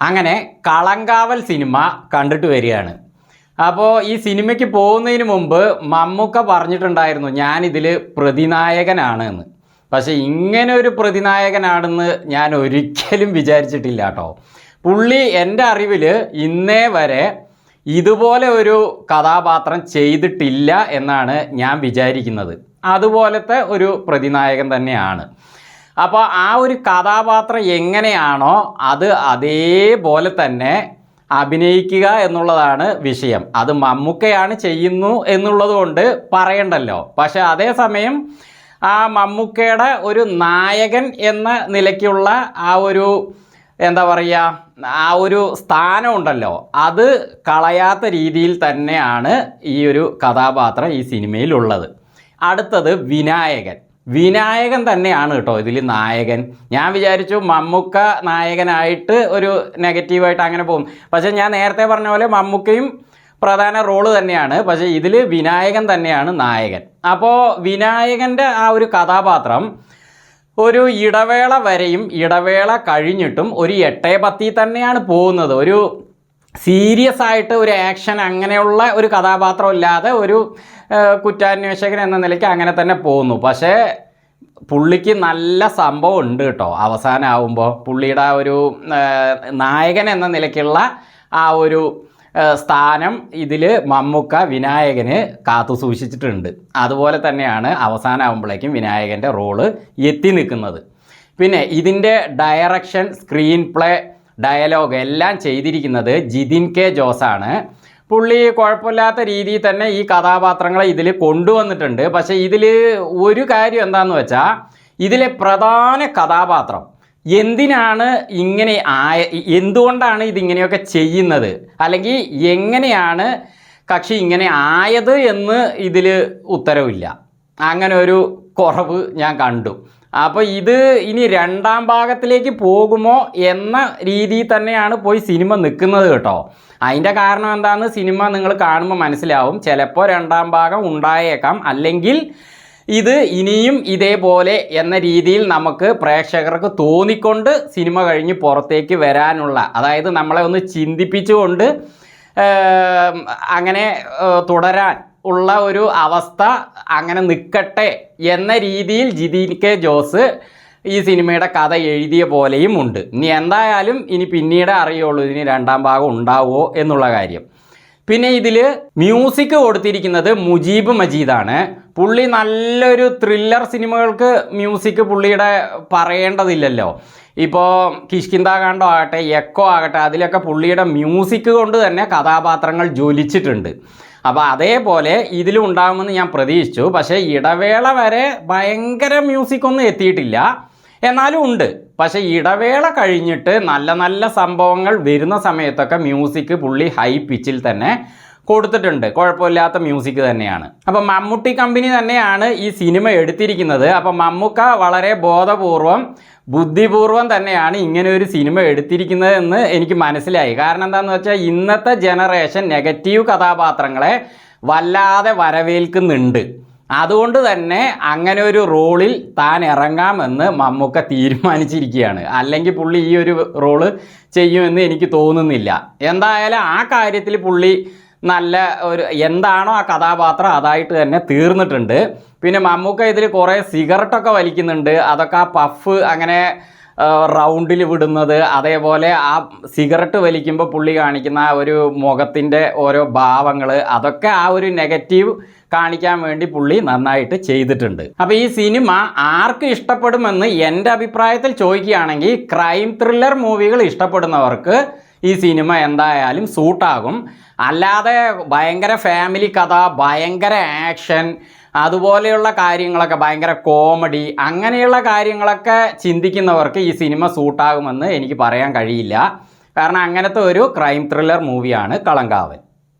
അങ്ങനെ കളങ്കാവൽ സിനിമ കണ്ടിട്ട് വരികയാണ്. അപ്പോൾ ഈ സിനിമയ്ക്ക് പോകുന്നതിന് മുമ്പ് മമ്മൂക്ക പറഞ്ഞിട്ടുണ്ടായിരുന്നു ഞാനിതിൽ പ്രതിനായകനാണ് എന്ന്. പക്ഷേ ഇങ്ങനെ ഒരു പ്രതിനായകനാണെന്ന് ഞാൻ ഒരിക്കലും വിചാരിച്ചിട്ടില്ല കേട്ടോ. പുള്ളി എൻ്റെ അറിവിൽ ഇന്നേ വരെ ഇതുപോലെ ഒരു കഥാപാത്രം ചെയ്തിട്ടില്ല എന്നാണ് ഞാൻ വിചാരിക്കുന്നത്. അതുപോലത്തെ ഒരു പ്രതിനായകൻ തന്നെയാണ്. അപ്പോൾ ആ ഒരു കഥാപാത്രം എങ്ങനെയാണോ അത് അതേപോലെ തന്നെ അഭിനയിക്കുക എന്നുള്ളതാണ് വിഷയം. അത് മമ്മൂക്കയാണ് ചെയ്യുന്നു എന്നുള്ളത് കൊണ്ട് പറയണ്ടല്ലോ. പക്ഷെ അതേസമയം ആ മമ്മൂക്കയുടെ ഒരു നായകൻ എന്ന നിലയ്ക്കുള്ള ആ ഒരു എന്താ പറയുക, ആ ഒരു സ്ഥാനം ഉണ്ടല്ലോ, അത് കളയാത്ത രീതിയിൽ തന്നെയാണ് ഈ ഒരു കഥാപാത്രം ഈ സിനിമയിലുള്ളത്. അടുത്തത് വിനായകൻ തന്നെയാണ് കേട്ടോ ഇതിൽ നായകൻ. ഞാൻ വിചാരിച്ചു മമ്മൂക്ക നായകനായിട്ട് ഒരു നെഗറ്റീവായിട്ട് അങ്ങനെ പോകും. പക്ഷേ ഞാൻ നേരത്തെ പറഞ്ഞ പോലെ മമ്മൂക്കയും പ്രധാന റോള് തന്നെയാണ്. പക്ഷേ ഇതിൽ വിനായകൻ തന്നെയാണ് നായകൻ. അപ്പോൾ വിനായകൻ്റെ ആ ഒരു കഥാപാത്രം ഒരു ഇടവേള വരെയും ഇടവേള കഴിഞ്ഞിട്ടും ഒരു 8-10 തന്നെയാണ് പോകുന്നത്. ഒരു സീരിയസ് ആയിട്ട് ഒരു ആക്ഷൻ അങ്ങനെയുള്ള ഒരു കഥാപാത്രം ഇല്ലാതെ ഒരു കുറ്റാന്വേഷകൻ എന്ന നിലയ്ക്ക് അങ്ങനെ തന്നെ പോകുന്നു. പക്ഷേ പുള്ളിക്ക് നല്ല സംഭവം ഉണ്ട് കേട്ടോ. അവസാനമാകുമ്പോൾ പുള്ളിയുടെ ആ ഒരു നായകൻ എന്ന നിലയ്ക്കുള്ള ആ ഒരു സ്ഥാനം ഇതിൽ മമ്മൂക്ക വിനായകന് കാത്തു സൂക്ഷിച്ചിട്ടുണ്ട്. അതുപോലെ തന്നെയാണ് അവസാനമാകുമ്പോഴേക്കും വിനായകൻ്റെ റോള് എത്തി നിൽക്കുന്നത്. പിന്നെ ഇതിൻ്റെ ഡയറക്ഷൻ, സ്ക്രീൻ പ്ലേ, ഡയലോഗ് എല്ലാം ചെയ്തിരിക്കുന്നത് ജിതിൻ കെ ജോസാണ്. പുള്ളി കുഴപ്പമില്ലാത്ത രീതിയിൽ തന്നെ ഈ കഥാപാത്രങ്ങളെ ഇതിൽ കൊണ്ടുവന്നിട്ടുണ്ട്. പക്ഷേ ഇതിൽ ഒരു കാര്യം എന്താണെന്ന് വെച്ചാൽ ഇതിലെ പ്രധാന കഥാപാത്രം എന്തിനാണ് ഇങ്ങനെ എന്തുകൊണ്ടാണ് ഇതിങ്ങനെയൊക്കെ ചെയ്യുന്നത്, അല്ലെങ്കിൽ എങ്ങനെയാണ് കക്ഷി ഇങ്ങനെ ആയത് എന്ന് ഇതിൽ ഉത്തരവില്ല. അങ്ങനെ ഒരു കുറവ് ഞാൻ കണ്ടു. അപ്പോൾ ഇത് ഇനി രണ്ടാം ഭാഗത്തിലേക്ക് പോകുമോ എന്ന രീതിയിൽ തന്നെയാണ് പോയി സിനിമ നിൽക്കുന്നത് കേട്ടോ. അതിൻ്റെ കാരണം എന്താണെന്ന് സിനിമ നിങ്ങൾ കാണുമ്പോൾ മനസ്സിലാവും. ചിലപ്പോൾ രണ്ടാം ഭാഗം ഉണ്ടായേക്കാം, അല്ലെങ്കിൽ ഇത് ഇനിയും ഇതേപോലെ എന്ന രീതിയിൽ നമുക്ക് പ്രേക്ഷകർക്ക് തോന്നിക്കൊണ്ട് സിനിമ കഴിഞ്ഞ് പുറത്തേക്ക് വരാനുള്ള, അതായത് നമ്മളെ ഒന്ന് ചിന്തിപ്പിച്ചുകൊണ്ട് അങ്ങനെ തുടരാൻ ഉള്ള ഒരു അവസ്ഥ അങ്ങനെ നിൽക്കട്ടെ എന്ന രീതിയിൽ ജിതിൻ കെ ജോസ് ഈ സിനിമയുടെ കഥ എഴുതിയ പോലെയും ഉണ്ട്. ഇനി എന്തായാലും ഇനി പിന്നീട് അറിയുള്ളൂ ഇതിന് രണ്ടാം ഭാഗം ഉണ്ടാവുമോ എന്നുള്ള കാര്യം. പിന്നെ ഇതിൽ മ്യൂസിക് കൊടുത്തിരിക്കുന്നത് മുജീബ് മജീദാണ്. പുള്ളി നല്ലൊരു ത്രില്ലർ സിനിമകൾക്ക് മ്യൂസിക് പുള്ളിയുടെ പറയേണ്ടതില്ലല്ലോ. ഇപ്പോൾ കിഷ്കിന്ധാകാന്ഡം ആകട്ടെ, എക്കോ ആകട്ടെ, അതിലൊക്കെ പുള്ളിയുടെ മ്യൂസിക് കൊണ്ട് തന്നെ കഥാപാത്രങ്ങൾ ജ്വലിച്ചിട്ടുണ്ട്. അപ്പോൾ അതേപോലെ ഇതിലും ഉണ്ടാകുമെന്ന് ഞാൻ പ്രതീക്ഷിച്ചു. പക്ഷേ ഇടവേള വരെ ഭയങ്കര മ്യൂസിക്കൊന്നും എത്തിയിട്ടില്ല, എന്നാലും ഉണ്ട്. പക്ഷേ ഇടവേള കഴിഞ്ഞിട്ട് നല്ല നല്ല സംഭവങ്ങൾ വരുന്ന സമയത്തൊക്കെ മ്യൂസിക് പുള്ളി ഹൈ പിച്ചിൽ തന്നെ കൊടുത്തിട്ടുണ്ട്. കുഴപ്പമില്ലാത്ത മ്യൂസിക് തന്നെയാണ്. അപ്പം മമ്മൂട്ടി കമ്പനി തന്നെയാണ് ഈ സിനിമ എടുത്തിരിക്കുന്നത്. അപ്പം മമ്മൂക്ക വളരെ ബോധപൂർവം ബുദ്ധിപൂർവം തന്നെയാണ് ഇങ്ങനെ ഒരു സിനിമ എടുത്തിരിക്കുന്നത് എന്ന് എനിക്ക് മനസ്സിലായി. കാരണം എന്താണെന്ന് വെച്ചാൽ ഇന്നത്തെ ജനറേഷൻ നെഗറ്റീവ് കഥാപാത്രങ്ങളെ വല്ലാതെ വരവേൽക്കുന്നുണ്ട്. അതുകൊണ്ട് തന്നെ അങ്ങനെ ഒരു റോളിൽ താൻ ഇറങ്ങാമെന്ന് മമ്മൂക്ക തീരുമാനിച്ചിരിക്കുകയാണ്. അല്ലെങ്കിൽ പുള്ളി ഈ ഒരു റോള് ചെയ്യുമെന്ന് എനിക്ക് തോന്നുന്നില്ല. എന്തായാലും ആ കാര്യത്തിൽ പുള്ളി നല്ല ഒരു എന്താണോ ആ കഥാപാത്രം അതായിട്ട് തന്നെ തീർന്നിട്ടുണ്ട്. പിന്നെ മമ്മൂക്ക ഇതിൽ കുറേ സിഗരറ്റൊക്കെ വലിക്കുന്നുണ്ട്. അതൊക്കെ ആ പഫ് അങ്ങനെ റൗണ്ടിൽ വിടുന്നത്, അതേപോലെ ആ സിഗരറ്റ് വലിക്കുമ്പോൾ പുള്ളി കാണിക്കുന്ന ആ ഒരു മുഖത്തിൻ്റെ ഓരോ ഭാവങ്ങൾ, അതൊക്കെ ആ ഒരു നെഗറ്റീവ് കാണിക്കാൻ വേണ്ടി പുള്ളി നന്നായിട്ട് ചെയ്തിട്ടുണ്ട്. അപ്പോൾ ഈ സിനിമ ആർക്ക് ഇഷ്ടപ്പെടുമെന്ന് എൻ്റെ അഭിപ്രായത്തിൽ ചോദിക്കുകയാണെങ്കിൽ ക്രൈം ത്രില്ലർ മൂവികൾ ഇഷ്ടപ്പെടുന്നവർക്ക് ഈ സിനിമ എന്തായാലും സൂട്ടാകും. അല്ലാതെ ഭയങ്കര ഫാമിലി കഥ, ഭയങ്കര ആക്ഷൻ, അതുപോലെയുള്ള കാര്യങ്ങളൊക്കെ, ഭയങ്കര കോമഡി, അങ്ങനെയുള്ള കാര്യങ്ങളൊക്കെ ചിന്തിക്കുന്നവർക്ക് ഈ സിനിമ സൂട്ടാകുമെന്ന് എനിക്ക് പറയാൻ കഴിയില്ല. കാരണം അങ്ങനത്തെ ഒരു ക്രൈം ത്രില്ലർ മൂവിയാണ് കളങ്കാവൽ.